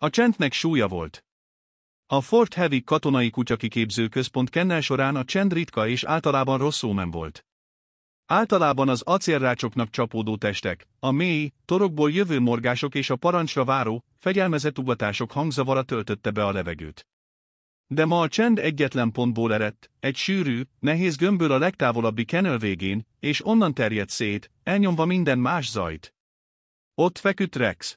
A csendnek súlya volt. A Fort Heavy katonai kutyakiképző központ kennel során a csend ritka és általában rossz ómen volt. Általában az acélrácsoknak csapódó testek, a mély, torokból jövő morgások és a parancsra váró, fegyelmezett ugatások hangzavara töltötte be a levegőt. De ma a csend egyetlen pontból eredt, egy sűrű, nehéz gömbből a legtávolabbi kennel végén, és onnan terjedt szét, elnyomva minden más zajt. Ott feküdt Rex.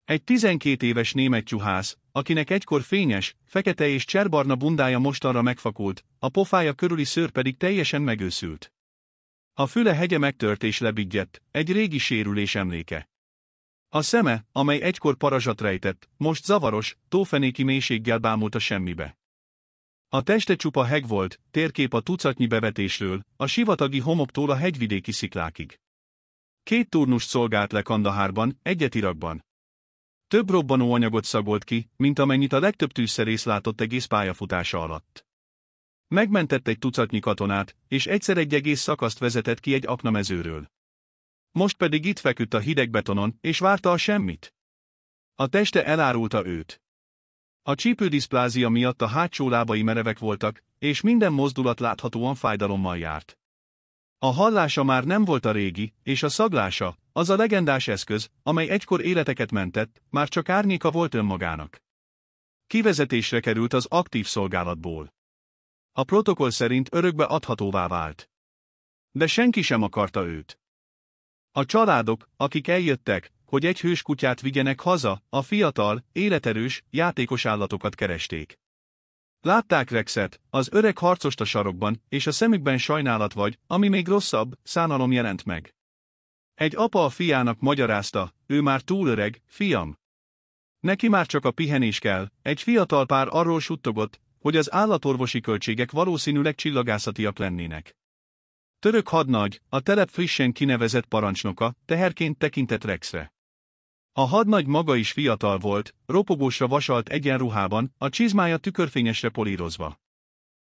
Egy 12 éves német juhász, akinek egykor fényes, fekete és cserbarna bundája mostanra megfakult, a pofája körüli szőr pedig teljesen megőszült. A füle hegye megtört és lebigyedt, egy régi sérülés emléke. A szeme, amely egykor parazsat rejtett, most zavaros, tófenéki mélységgel bámult a semmibe. A teste csupa heg volt, térkép a tucatnyi bevetésről, a sivatagi homoktól a hegyvidéki sziklákig. 2 turnust szolgált le Kandahárban, egyet Irakban. Több robbanóanyagot szagolt ki, mint amennyit a legtöbb tűzszerész látott egész pályafutása alatt. Megmentett egy tucatnyi katonát, és egyszer egy egész szakaszt vezetett ki egy aknamezőről. Most pedig itt feküdt a hideg betonon, és várta a semmit. A teste elárulta őt. A csípődiszplázia miatt a hátsó lábai merevek voltak, és minden mozdulat láthatóan fájdalommal járt. A hallása már nem volt a régi, és a szaglása, az a legendás eszköz, amely egykor életeket mentett, már csak árnyéka volt önmagának. Kivezetésre került az aktív szolgálatból. A protokoll szerint örökbe adhatóvá vált. De senki sem akarta őt. A családok, akik eljöttek, hogy egy hős kutyát vigyenek haza, a fiatal, életerős, játékos állatokat keresték. Látták Rexet, az öreg harcost a sarokban, és a szemükben sajnálat vagy, ami még rosszabb, szánalom jelent meg. Egy apa a fiának magyarázta, ő már túl öreg, fiam. Neki már csak a pihenés kell. Egy fiatal pár arról suttogott, hogy az állatorvosi költségek valószínűleg csillagászatiak lennének. Török hadnagy, a telep frissen kinevezett parancsnoka, teherként tekintett Rexre. A hadnagy maga is fiatal volt, ropogósra vasalt egyenruhában, a csizmája tükörfényesre polírozva.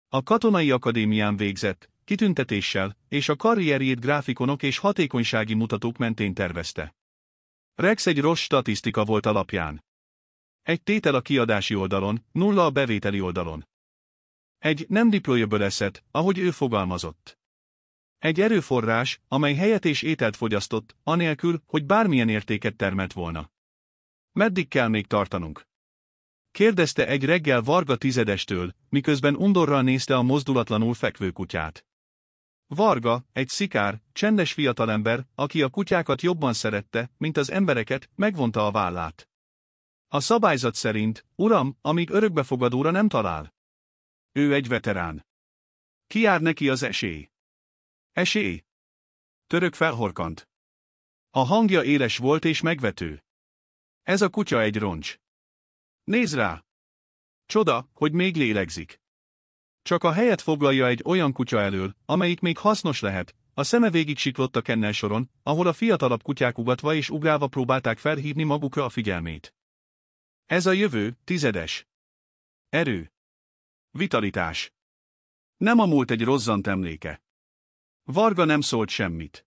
A katonai akadémián végzett, kitüntetéssel, és a karrierjét gráfikonok és hatékonysági mutatók mentén tervezte. Rex egy rossz statisztika volt alapján. Egy tétel a kiadási oldalon, 0 a bevételi oldalon. Egy nem deployable asset, ahogy ő fogalmazott. Egy erőforrás, amely helyet és ételt fogyasztott, anélkül, hogy bármilyen értéket termelt volna. Meddig kell még tartanunk? Kérdezte egy reggel Varga tizedestől, miközben undorral nézte a mozdulatlanul fekvő kutyát. Varga, egy szikár, csendes fiatalember, aki a kutyákat jobban szerette, mint az embereket, megvonta a vállát. A szabályzat szerint, uram, amíg örökbefogadóra nem talál. Ő egy veterán. Ki jár neki az esély? Esély? Török felhorkant. A hangja éles volt és megvető. Ez a kutya egy roncs. Nézd rá! Csoda, hogy még lélegzik. Csak a helyet foglalja egy olyan kutya elől, amelyik még hasznos lehet. A szeme végig siklott a kennel soron, ahol a fiatalabb kutyák ugatva és ugrálva próbálták felhívni magukra a figyelmét. Ez a jövő, tizedes. Erő. Vitalitás. Nem a múlt egy rozzant emléke. Varga nem szólt semmit.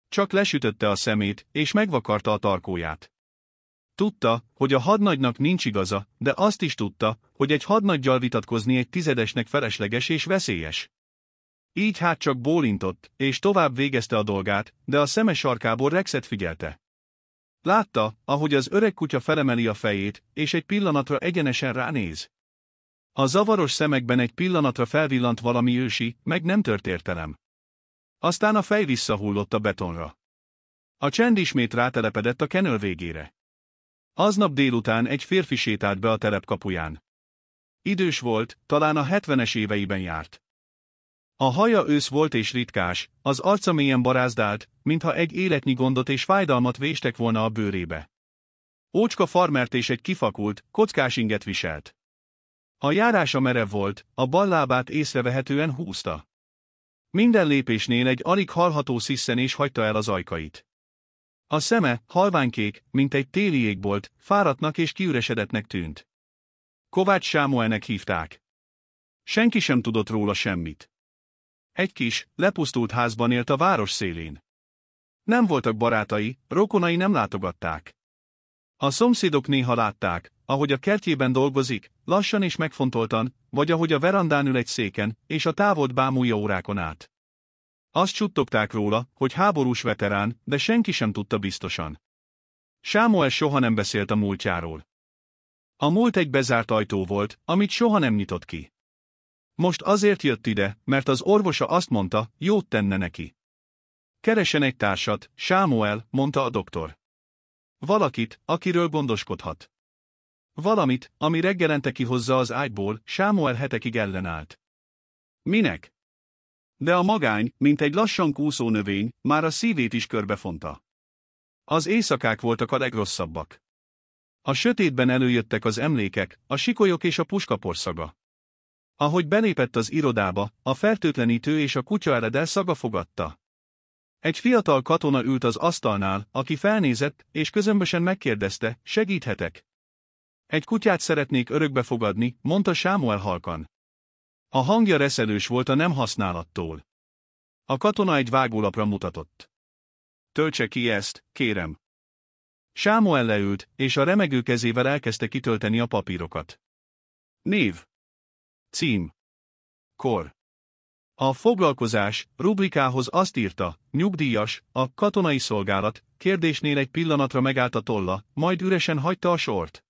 Csak lesütötte a szemét, és megvakarta a tarkóját. Tudta, hogy a hadnagynak nincs igaza, de azt is tudta, hogy egy hadnaggyal vitatkozni egy tizedesnek felesleges és veszélyes. Így hát csak bólintott, és tovább végezte a dolgát, de a szeme sarkából Rexet figyelte. Látta, ahogy az öreg kutya felemeli a fejét, és egy pillanatra egyenesen ránéz. A zavaros szemekben egy pillanatra felvillant valami ősi, meg nem tört értelem. Aztán a fej visszahullott a betonra. A csend ismét rátelepedett a kennel végére. Aznap délután egy férfi sétált be a telep kapuján. Idős volt, talán a 70-es éveiben járt. A haja ősz volt és ritkás, az arca mélyen barázdált, mintha egy életnyi gondot és fájdalmat véstek volna a bőrébe. Ócska farmert és egy kifakult, kockás inget viselt. A járása merev volt, a bal lábát észrevehetően húzta. Minden lépésnél egy alig hallható sziszenés hagyta el az ajkait. A szeme, halványkék, mint egy téli égbolt, fáradtnak és kiüresedetnek tűnt. Kovács Sámuelnek hívták. Senki sem tudott róla semmit. Egy kis, lepusztult házban élt a város szélén. Nem voltak barátai, rokonai nem látogatták. A szomszédok néha látták, ahogy a kertjében dolgozik, lassan és megfontoltan, vagy ahogy a verandán ül egy széken, és a távolt bámulja órákon át. Azt suttogták róla, hogy háborús veterán, de senki sem tudta biztosan. Sámuel soha nem beszélt a múltjáról. A múlt egy bezárt ajtó volt, amit soha nem nyitott ki. Most azért jött ide, mert az orvosa azt mondta, jót tenne neki. Keressen egy társat, Sámuel, mondta a doktor. Valakit, akiről gondoskodhat. Valamit, ami reggelente kihozza az ágyból, Sámuel hetekig ellenállt. Minek? De a magány, mint egy lassan kúszó növény, már a szívét is körbefonta. Az éjszakák voltak a legrosszabbak. A sötétben előjöttek az emlékek, a sikolyok és a puskapor szaga. Ahogy belépett az irodába, a fertőtlenítő és a kutyaeledel szaga fogadta. Egy fiatal katona ült az asztalnál, aki felnézett, és közömbösen megkérdezte, segíthetek? Egy kutyát szeretnék örökbe fogadni, mondta Sámuel halkan. A hangja reszelős volt a nem használattól. A katona egy vágólapra mutatott. Töltse ki ezt, kérem. Sámuel leült, és a remegő kezével elkezdte kitölteni a papírokat. Név. Cím. Kor. A foglalkozás rubrikához azt írta, nyugdíjas, a katonai szolgálat, kérdésnél egy pillanatra megállt a tolla, majd üresen hagyta a sort.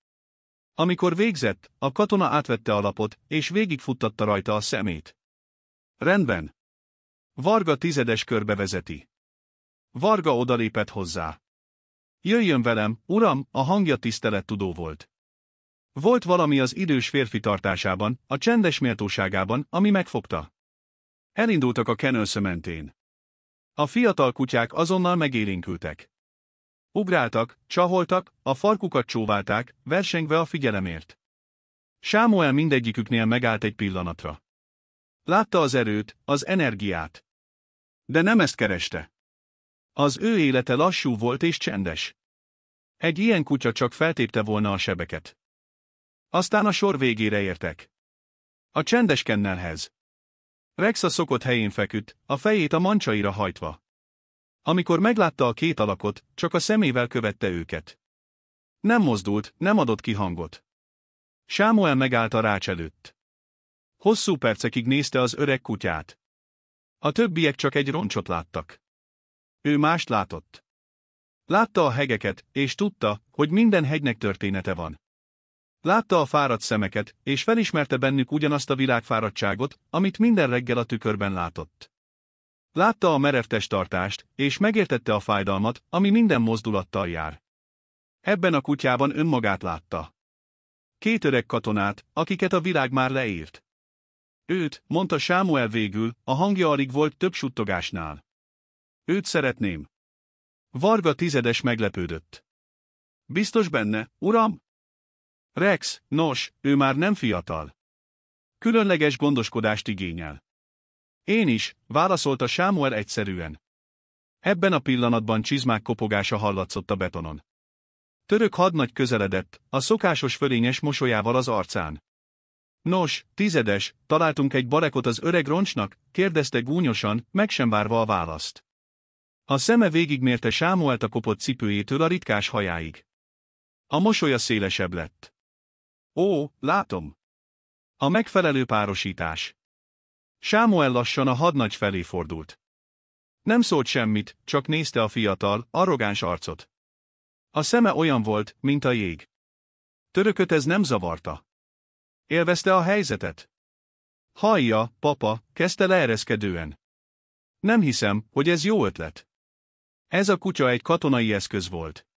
Amikor végzett, a katona átvette a lapot, és végigfuttatta rajta a szemét. Rendben. Varga tizedes körbevezeti. Varga odalépett hozzá. Jöjjön velem, uram, a hangja tisztelettudó volt. Volt valami az idős férfi tartásában, a csendes méltóságában, ami megfogta. Elindultak a kenősze mentén. A fiatal kutyák azonnal megélénkültek. Ugráltak, csaholtak, a farkukat csóválták, versengve a figyelemért. Sámuel mindegyiküknél megállt egy pillanatra. Látta az erőt, az energiát. De nem ezt kereste. Az ő élete lassú volt és csendes. Egy ilyen kutya csak feltépte volna a sebeket. Aztán a sor végére értek. A csendes kennelhez. Rex a szokott helyén feküdt, a fejét a mancsaira hajtva. Amikor meglátta a két alakot, csak a szemével követte őket. Nem mozdult, nem adott ki hangot. Sámuel megállt a rács előtt. Hosszú percekig nézte az öreg kutyát. A többiek csak egy roncsot láttak. Ő mást látott. Látta a hegeket, és tudta, hogy minden hegynek története van. Látta a fáradt szemeket, és felismerte bennük ugyanazt a világfáradtságot, amit minden reggel a tükörben látott. Látta a merev testtartást, és megértette a fájdalmat, ami minden mozdulattal jár. Ebben a kutyában önmagát látta. Két öreg katonát, akiket a világ már leírt. Őt, mondta Sámuel végül, a hangja alig volt több suttogásnál. Őt szeretném. Varga tizedes meglepődött. Biztos benne, uram? Rex, nos, ő már nem fiatal. Különleges gondoskodást igényel. Én is, válaszolta Sámuel egyszerűen. Ebben a pillanatban csizmák kopogása hallatszott a betonon. Török hadnagy közeledett, a szokásos fölényes mosolyával az arcán. Nos, tizedes, találtunk egy barekot az öreg roncsnak? Kérdezte gúnyosan, meg sem várva a választ. A szeme végigmérte Sámuelt a kopott cipőjétől a ritkás hajáig. A mosolya szélesebb lett. Ó, látom. A megfelelő párosítás. Sámuel lassan a hadnagy felé fordult. Nem szólt semmit, csak nézte a fiatal, arrogáns arcot. A szeme olyan volt, mint a jég. Törököt ez nem zavarta. Élvezte a helyzetet. Hallja, papa, kezdte leereszkedően. Nem hiszem, hogy ez jó ötlet. Ez a kutya egy katonai eszköz volt.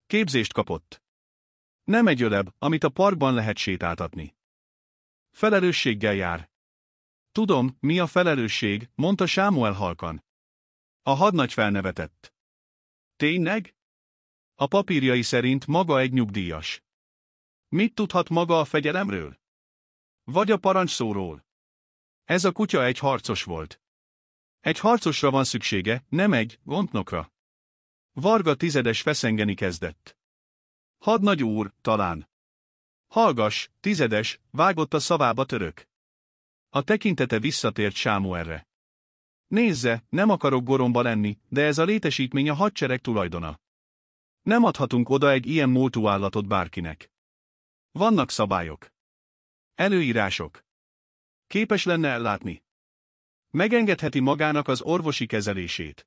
Képzést kapott. Nem egy öleb, amit a parkban lehet sétáltatni. Felelősséggel jár. Tudom, mi a felelősség, mondta Sámuel halkan. A hadnagy felnevetett. Tényleg? A papírjai szerint maga egy nyugdíjas. Mit tudhat maga a fegyelemről? Vagy a parancsszóról? Ez a kutya egy harcos volt. Egy harcosra van szüksége, nem egy gondnokra. Varga tizedes feszengeni kezdett. Hadnagy úr, talán. Hallgass, tizedes, vágott a szavába török. A tekintete visszatért Sámuelre. Nézze, nem akarok goromba lenni, de ez a létesítmény a hadsereg tulajdona. Nem adhatunk oda egy ilyen múltú állatot bárkinek. Vannak szabályok. Előírások. Képes lenne ellátni. Megengedheti magának az orvosi kezelését.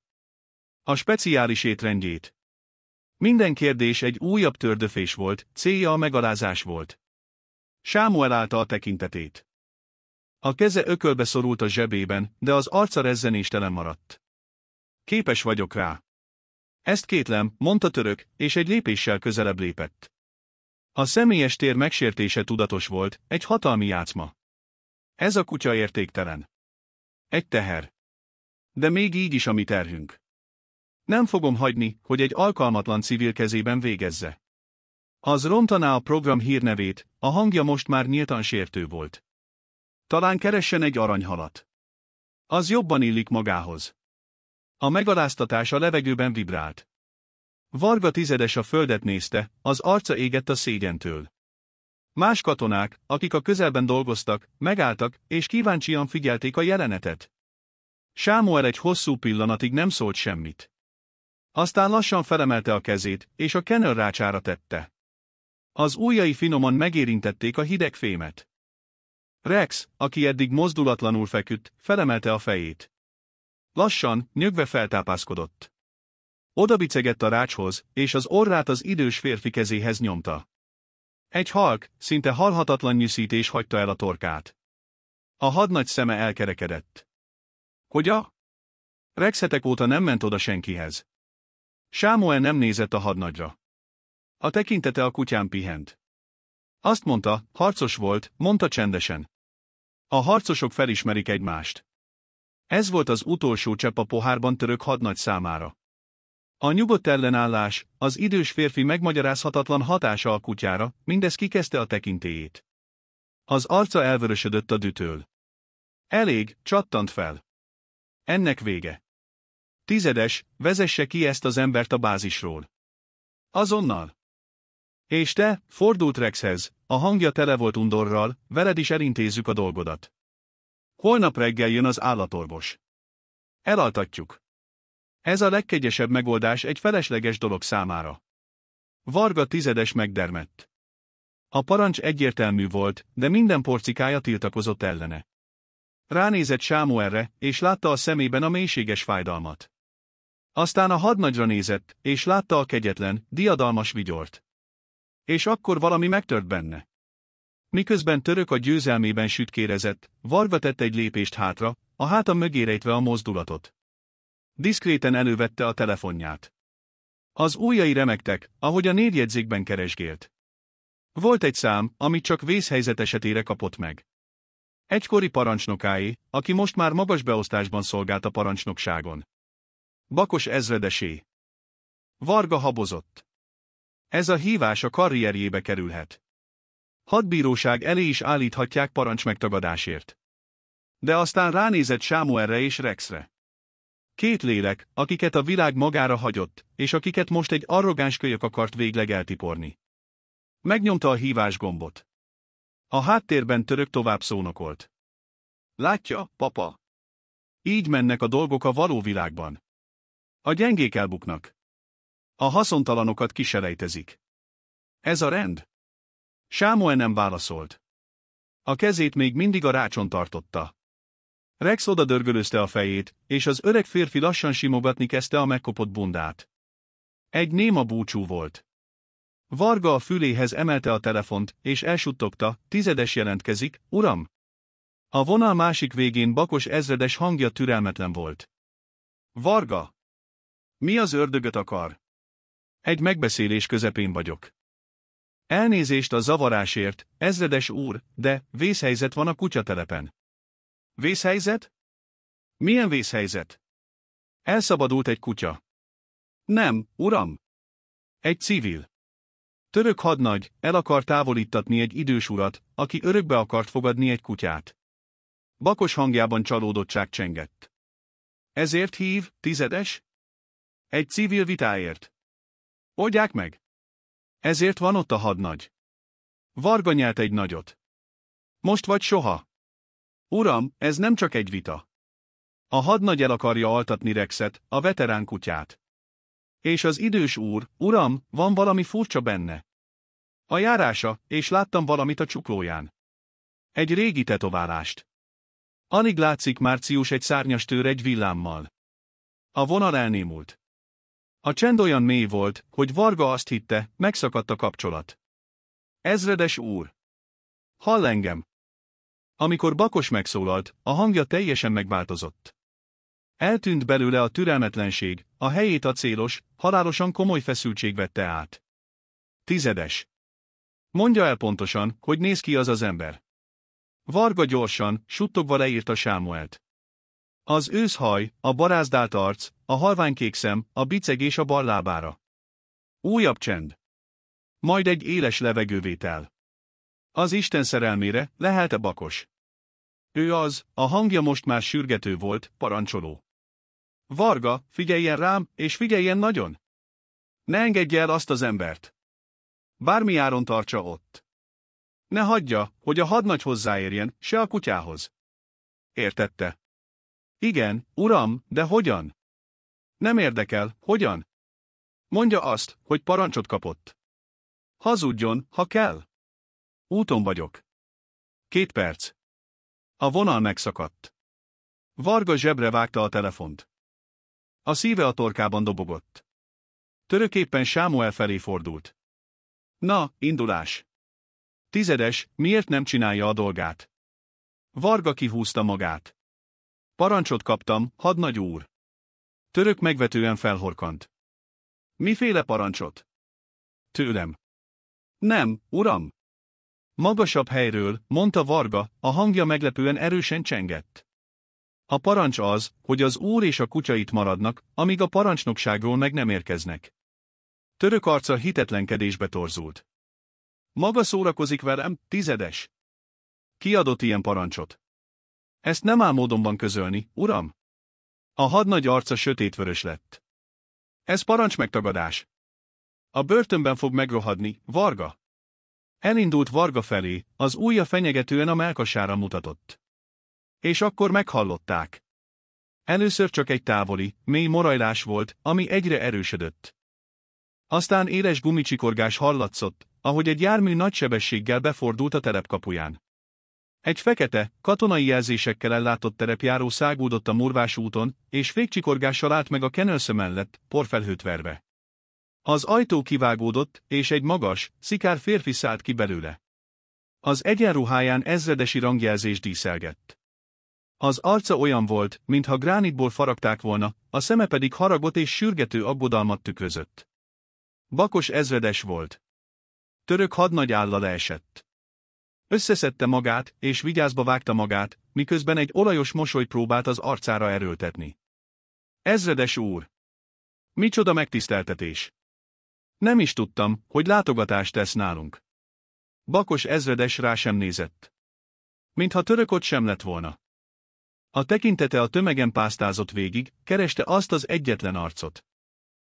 A speciális étrendjét. Minden kérdés egy újabb tördöfés volt, célja a megalázás volt. Sámuel állta a tekintetét. A keze ökölbe szorult a zsebében, de az arca rezzenéstelen maradt. Képes vagyok rá. Ezt kétlem, mondta Török, és egy lépéssel közelebb lépett. A személyes tér megsértése tudatos volt, egy hatalmi játszma. Ez a kutya értéktelen. Egy teher. De még így is a mi terhünk. Nem fogom hagyni, hogy egy alkalmatlan civil kezében végezze. Az rontaná a program hírnevét, a hangja most már nyíltan sértő volt. Talán keressen egy aranyhalat. Az jobban illik magához. A megaláztatás a levegőben vibrált. Varga tizedes a földet nézte, az arca égett a szégyentől. Más katonák, akik a közelben dolgoztak, megálltak, és kíváncsian figyelték a jelenetet. Sámuel egy hosszú pillanatig nem szólt semmit. Aztán lassan felemelte a kezét, és a kenőrrácsára tette. Az ujjai finoman megérintették a hideg fémet. Rex, aki eddig mozdulatlanul feküdt, felemelte a fejét. Lassan, nyögve feltápászkodott. Odabicegett a rácshoz, és az orrát az idős férfi kezéhez nyomta. Egy halk, szinte halhatatlan nyűszítés hagyta el a torkát. A hadnagy szeme elkerekedett. Hogya? Rex hetek óta nem ment oda senkihez. Sámuel nem nézett a hadnagyra. A tekintete a kutyán pihent. Azt mondta, harcos volt, mondta csendesen. A harcosok felismerik egymást. Ez volt az utolsó csepp a pohárban Török hadnagy számára. A nyugodt ellenállás, az idős férfi megmagyarázhatatlan hatása a kutyára, mindez kikezdte a tekintélyét. Az arca elvörösödött a dühtől. Elég, csattant fel. Ennek vége. Tizedes, vezesse ki ezt az embert a bázisról. Azonnal. És te, fordult Rexhez, a hangja tele volt undorral, veled is elintézzük a dolgodat. Holnap reggel jön az állatorvos. Elaltatjuk. Ez a legkegyesebb megoldás egy felesleges dolog számára. Varga tizedes megdermedt. A parancs egyértelmű volt, de minden porcikája tiltakozott ellene. Ránézett Sámuelre, és látta a szemében a mélységes fájdalmat. Aztán a hadnagyra nézett, és látta a kegyetlen, diadalmas vigyort. És akkor valami megtört benne. Miközben Török a győzelmében sütkérezett, Varga tett egy lépést hátra, a háta mögé rejtve a mozdulatot. Diszkréten elővette a telefonját. Az ujjai remegtek, ahogy a névjegyzékben keresgélt. Volt egy szám, amit csak vészhelyzet esetére kapott meg. Egykori parancsnokáé, aki most már magas beosztásban szolgált a parancsnokságon. Bakos ezredesé. Varga habozott. Ez a hívás a karrierjébe kerülhet. Hadbíróság elé is állíthatják parancsmegtagadásért. De aztán ránézett Sámuelre és Rexre. Két lélek, akiket a világ magára hagyott, és akiket most egy arrogáns kölyök akart végleg eltiporni. Megnyomta a hívás gombot. A háttérben Török tovább szónokolt. Látja, papa? Így mennek a dolgok a való világban. A gyengék elbuknak. A haszontalanokat kiselejtezik. Ez a rend? Sámuel nem válaszolt. A kezét még mindig a rácson tartotta. Rex odadörgölözte a fejét, és az öreg férfi lassan simogatni kezdte a megkopott bundát. Egy néma búcsú volt. Varga a füléhez emelte a telefont, és elsuttogta, tizedes jelentkezik, uram? A vonal másik végén Bakos ezredes hangja türelmetlen volt. Varga! Mi az ördögöt akar? Egy megbeszélés közepén vagyok. Elnézést a zavarásért, ezredes úr, de vészhelyzet van a kutyatelepen. Vészhelyzet? Milyen vészhelyzet? Elszabadult egy kutya. Nem, uram. Egy civil. Török hadnagy el akar távolítatni egy idős urat, aki örökbe akart fogadni egy kutyát. Bakos hangjában csalódottság csengett. Ezért hív, tizedes? Egy civil vitáért. Oldják meg. Ezért van ott a hadnagy. Varga nyelt egy nagyot. Most vagy soha. Uram, ez nem csak egy vita. A hadnagy el akarja altatni Rexet, a veterán kutyát. És az idős úr, uram, van valami furcsa benne. A járása, és láttam valamit a csuklóján. Egy régi tetoválást. Alig látszik Március egy szárnyastőr egy villámmal. A vonal elnémult. A csend olyan mély volt, hogy Varga azt hitte, megszakadt a kapcsolat. Ezredes úr! Hall engem? Amikor Bakos megszólalt, a hangja teljesen megváltozott. Eltűnt belőle a türelmetlenség, a helyét a célos, halálosan komoly feszültség vette át. 10. Mondja el pontosan, hogy néz ki az az ember. Varga gyorsan, suttogva leírta Sámuelt. Az őszhaj, a barázdált arc, a halványkék szem, a biceg és a bal lábára. Újabb csend. Majd egy éles levegővétel. Az Isten szerelmére, lehelte Bakos. Ő az, a hangja most már sürgető volt, parancsoló. Varga, figyeljen rám, és figyeljen nagyon! Ne engedje el azt az embert. Bármi áron tartsa ott. Ne hagyja, hogy a hadnagy hozzáérjen, se a kutyához. Értette? Igen, uram, de hogyan? Nem érdekel, hogyan? Mondja azt, hogy parancsot kapott. Hazudjon, ha kell. Úton vagyok. 2 perc. A vonal megszakadt. Varga zsebre vágta a telefont. A szíve a torkában dobogott. Török éppen Sámuel felé fordult. Na, indulás. 10. Miért nem csinálja a dolgát? Varga kihúzta magát. Parancsot kaptam, hadnagy úr. Török megvetően felhorkant. Miféle parancsot? Tőlem. Nem, uram. Magasabb helyről, mondta Varga, a hangja meglepően erősen csengett. A parancs az, hogy az úr és a kutya itt maradnak, amíg a parancsnokságról meg nem érkeznek. Török arca hitetlenkedésbe torzult. Maga szórakozik velem, 10. Ki adott ilyen parancsot? Ezt nem áll módonban közölni, uram. A hadnagy arca sötétvörös lett. Ez parancsmegtagadás. A börtönben fog megrohadni, Varga. Elindult Varga felé, az ujja fenyegetően a mellkasára mutatott. És akkor meghallották. Először csak egy távoli, mély morajlás volt, ami egyre erősödött. Aztán éles gumicsikorgás hallatszott, ahogy egy jármű nagy sebességgel befordult a telepkapuján. Egy fekete, katonai jelzésekkel ellátott terepjáró szágúdott a Murvás úton, és fékcsikorgással állt meg a Kenölsze mellett, porfelhőt verve. Az ajtó kivágódott, és egy magas, szikár férfi szállt ki belőle. Az egyenruháján ezredesi rangjelzés díszelgett. Az arca olyan volt, mintha gránitból faragták volna, a szeme pedig haragot és sürgető aggodalmat tükrözött. Bakos ezredes volt. Török hadnagy álla leesett. Összeszedte magát, és vigyázba vágta magát, miközben egy olajos mosoly próbált az arcára erőltetni. Ezredes úr! Micsoda megtiszteltetés! Nem is tudtam, hogy látogatást tesz nálunk. Bakos ezredes rá sem nézett. Mintha török ott sem lett volna. A tekintete a tömegen pásztázott végig, kereste azt az egyetlen arcot.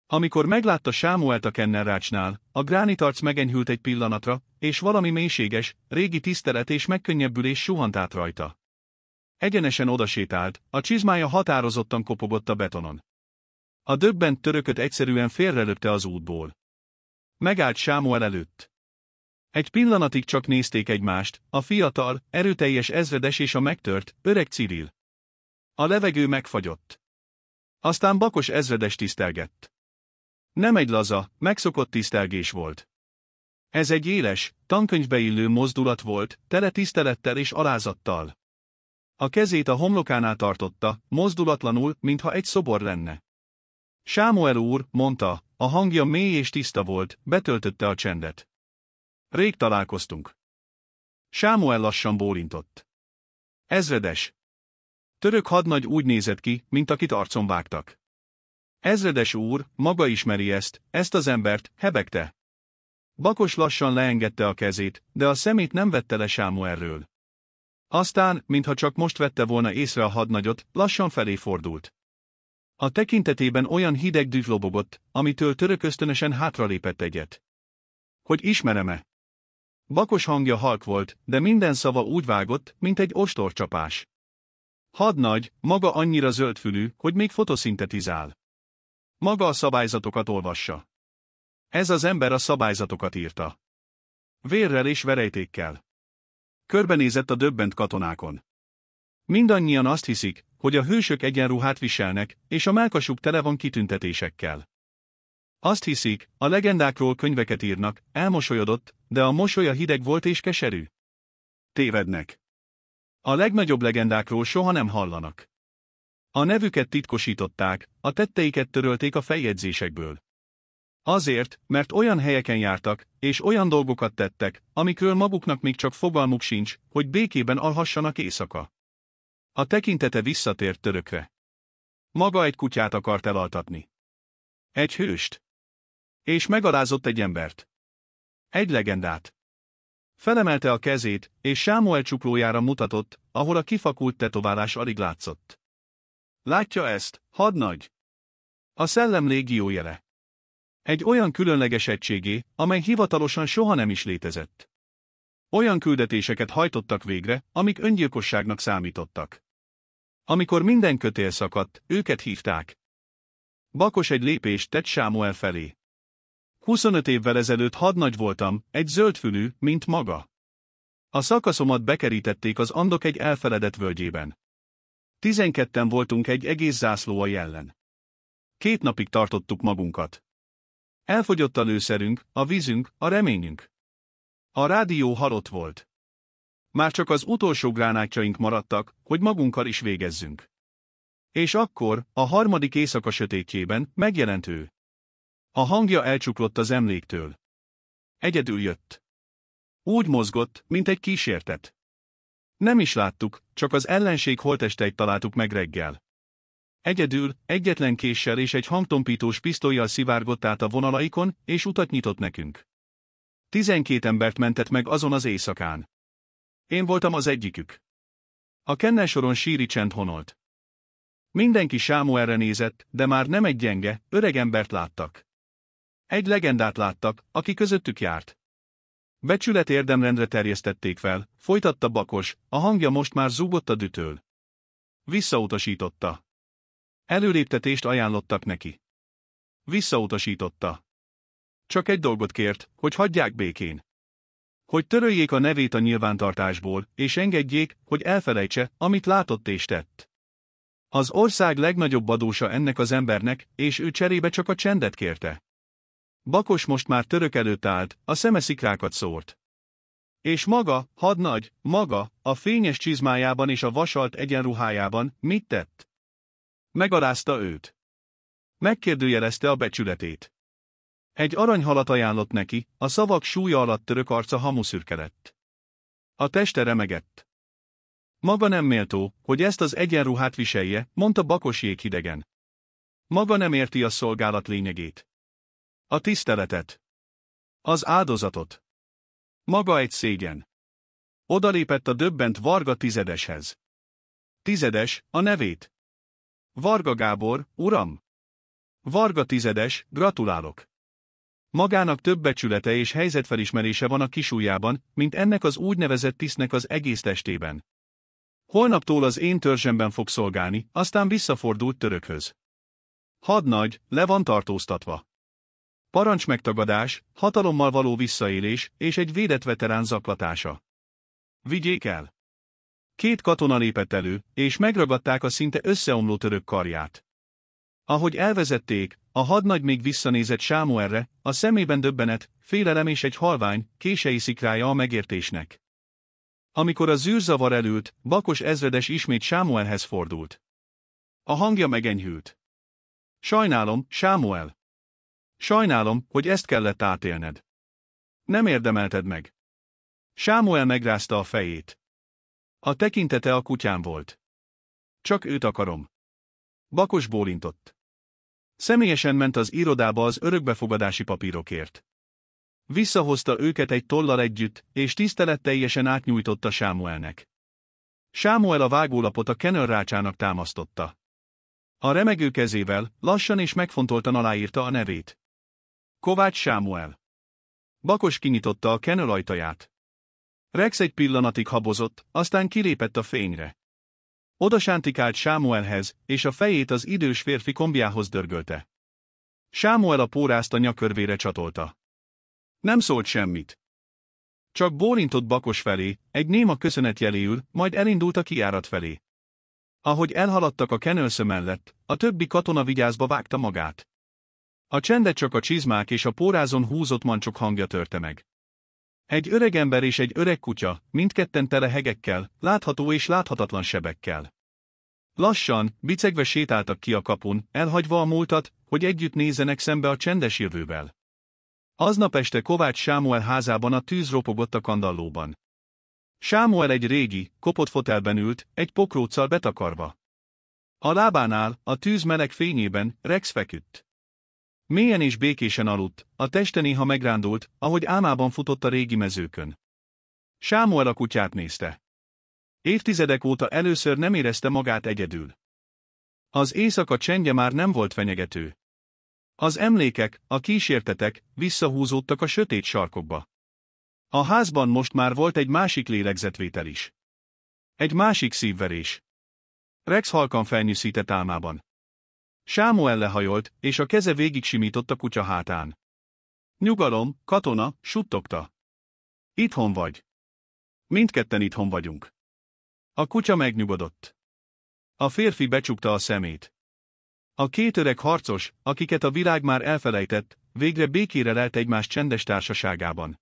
Amikor meglátta Sámuelt a kennerrácsnál, a gránitarc megenyhült egy pillanatra, és valami mélységes, régi tisztelet és megkönnyebbülés suhant át rajta. Egyenesen odasétált, a csizmája határozottan kopogott a betonon. A döbbent törököt egyszerűen félrelökte az útból. Megállt Sámuel előtt. Egy pillanatig csak nézték egymást, a fiatal, erőteljes ezredes és a megtört, öreg Ciril. A levegő megfagyott. Aztán Bakos ezredes tisztelgett. Nem egy laza, megszokott tisztelgés volt. Ez egy éles, tankönyvbe illő mozdulat volt, tele tisztelettel és alázattal. A kezét a homlokánál tartotta, mozdulatlanul, mintha egy szobor lenne. Sámuel úr, mondta, a hangja mély és tiszta volt, betöltötte a csendet. Rég találkoztunk. Sámuel lassan bólintott. Ezredes. Török hadnagy úgy nézett ki, mint akit arcon vágtak. Ezredes úr, maga ismeri ezt az embert, hebegte. Bakos lassan leengedte a kezét, de a szemét nem vette le Sámuelről. Aztán, mintha csak most vette volna észre a hadnagyot, lassan felé fordult. A tekintetében olyan hideg düh lobogott, amitől török ösztönösen hátralépett egyet. Hogy ismerem-e? Bakos hangja halk volt, de minden szava úgy vágott, mint egy ostorcsapás. Hadnagy, maga annyira zöldfülű, hogy még fotoszintetizál. Maga a szabályzatokat olvassa. Ez az ember a szabályzatokat írta. Vérrel és verejtékkel. Körbenézett a döbbent katonákon. Mindannyian azt hiszik, hogy a hősök egyenruhát viselnek, és a mellkasuk tele van kitüntetésekkel. Azt hiszik, a legendákról könyveket írnak, elmosolyodott, de a mosolya hideg volt és keserű. Tévednek. A legnagyobb legendákról soha nem hallanak. A nevüket titkosították, a tetteiket törölték a feljegyzésekből. Azért, mert olyan helyeken jártak, és olyan dolgokat tettek, amikről maguknak még csak fogalmuk sincs, hogy békében alhassanak éjszaka. A tekintete visszatért Törökre. Maga egy kutyát akart elaltatni. Egy hőst. És megalázott egy embert. Egy legendát. Felemelte a kezét, és Sámuel csuklójára mutatott, ahol a kifakult tetoválás alig látszott. Látja ezt, hadnagy? A szellem légió jele. Egy olyan különleges egységé, amely hivatalosan soha nem is létezett. Olyan küldetéseket hajtottak végre, amik öngyilkosságnak számítottak. Amikor minden kötél szakadt, őket hívták. Bakos egy lépést tett Sámuel felé. 25 évvel ezelőtt hadnagy voltam, egy zöldfülű, mint maga. A szakaszomat bekerítették az Andok egy elfeledett völgyében. 12-en voltunk egy egész zászlóalj ellen. 2 napig tartottuk magunkat. Elfogyott a lőszerünk, a vízünk, a reményünk. A rádió halott volt. Már csak az utolsó gránátjaink maradtak, hogy magunkkal is végezzünk. És akkor, a harmadik éjszaka sötétjében, megjelent ő. A hangja elcsuklott az emléktől. Egyedül jött. Úgy mozgott, mint egy kísértet. Nem is láttuk, csak az ellenség holttesteit találtuk meg reggel. Egyedül, egyetlen késsel és egy hangtompítós pisztollyal szivárgott át a vonalaikon, és utat nyitott nekünk. 12 embert mentett meg azon az éjszakán. Én voltam az egyikük. A kennelsoron síri csend honolt. Mindenki Sámuelre nézett, de már nem egy gyenge, öreg embert láttak. Egy legendát láttak, aki közöttük járt. Becsület érdemrendre terjesztették fel, folytatta Bakos, a hangja most már zúgott a dühtől. Visszautasította. Előléptetést ajánlottak neki. Visszautasította. Csak egy dolgot kért, hogy hagyják békén. Hogy töröljék a nevét a nyilvántartásból, és engedjék, hogy elfelejtse, amit látott és tett. Az ország legnagyobb adósa ennek az embernek, és ő cserébe csak a csendet kérte. Bakos most már Török előtt állt, a szeme szikrákat szórt. És maga, hadnagy, maga, a fényes csizmájában és a vasalt egyenruhájában mit tett? Megalázta őt. Megkérdőjelezte a becsületét. Egy aranyhalat ajánlott neki, a szavak súlya alatt Török arca hamuszürke lett. A teste remegett. Maga nem méltó, hogy ezt az egyenruhát viselje, mondta Bakos jéghidegen. Maga nem érti a szolgálat lényegét. A tiszteletet. Az áldozatot. Maga egy szégyen. Odalépett a döbbent Varga tizedeshez. Tizedes, a nevét. Varga Gábor, uram. Varga tizedes, gratulálok. Magának több becsülete és helyzetfelismerése van a kisujjában, mint ennek az úgynevezett tisztnek az egész testében. Holnaptól az én törzsemben fog szolgálni, aztán visszafordult Törökhöz. Hadnagy, le van tartóztatva. Parancsmegtagadás, hatalommal való visszaélés és egy védett veterán zaklatása. Vigyék el! 2 katona lépett elő, és megragadták a szinte összeomló török karját. Ahogy elvezették, a hadnagy még visszanézett Sámuelre, a szemében döbbenet, félelem és egy halvány, kései szikrája a megértésnek. Amikor a zűrzavar elült, Bakos ezredes ismét Sámuelhez fordult. A hangja megenyhült. Sajnálom, Sámuel. Sajnálom, hogy ezt kellett átélned. Nem érdemelted meg. Sámuel megrázta a fejét. A tekintete a kutyán volt. Csak őt akarom. Bakos bólintott. Személyesen ment az irodába az örökbefogadási papírokért. Visszahozta őket egy tollal együtt, és tiszteletteljesen átnyújtotta Sámuelnek. Sámuel a vágólapot a kenőrrácsának támasztotta. A remegő kezével, lassan és megfontoltan aláírta a nevét. Kovács Sámuel. Bakos kinyitotta a kenőr ajtaját. Rex egy pillanatig habozott, aztán kilépett a fényre. Odasántikált Sámuelhez, és a fejét az idős férfi kombjához dörgölte. Sámuel a pórázt a nyakörvére csatolta. Nem szólt semmit. Csak bólintott Bakos felé, egy néma köszönet jeléül, majd elindult a kijárat felé. Ahogy elhaladtak a kenőlszö mellett, a többi katona vigyázba vágta magát. A csendet csak a csizmák és a pórázon húzott mancsok hangja törte meg. Egy öregember és egy öreg kutya, mindketten tele hegekkel, látható és láthatatlan sebekkel. Lassan, bicegve sétáltak ki a kapun, elhagyva a múltat, hogy együtt nézzenek szembe a csendes jövővel. Aznap este Kovács Sámuel házában a tűz ropogott a kandallóban. Sámuel egy régi, kopott fotelben ült, egy pokróccal betakarva. A lábánál, a tűz meleg fényében, Rex feküdt. Mélyen és békésen aludt, a teste néha megrándult, ahogy álmában futott a régi mezőkön. Sámuel a kutyát nézte. Évtizedek óta először nem érezte magát egyedül. Az éjszaka csendje már nem volt fenyegető. Az emlékek, a kísértetek visszahúzódtak a sötét sarkokba. A házban most már volt egy másik lélegzetvétel is. Egy másik szívverés. Rex halkan felnyűszített álmában. Sámuel lehajolt, és a keze végig simított a kutya hátán. Nyugalom, katona, suttogta. Itthon vagy. Mindketten itthon vagyunk. A kutya megnyugodott. A férfi becsukta a szemét. A két öreg harcos, akiket a világ már elfelejtett, végre békére lelt egymás csendes társaságában.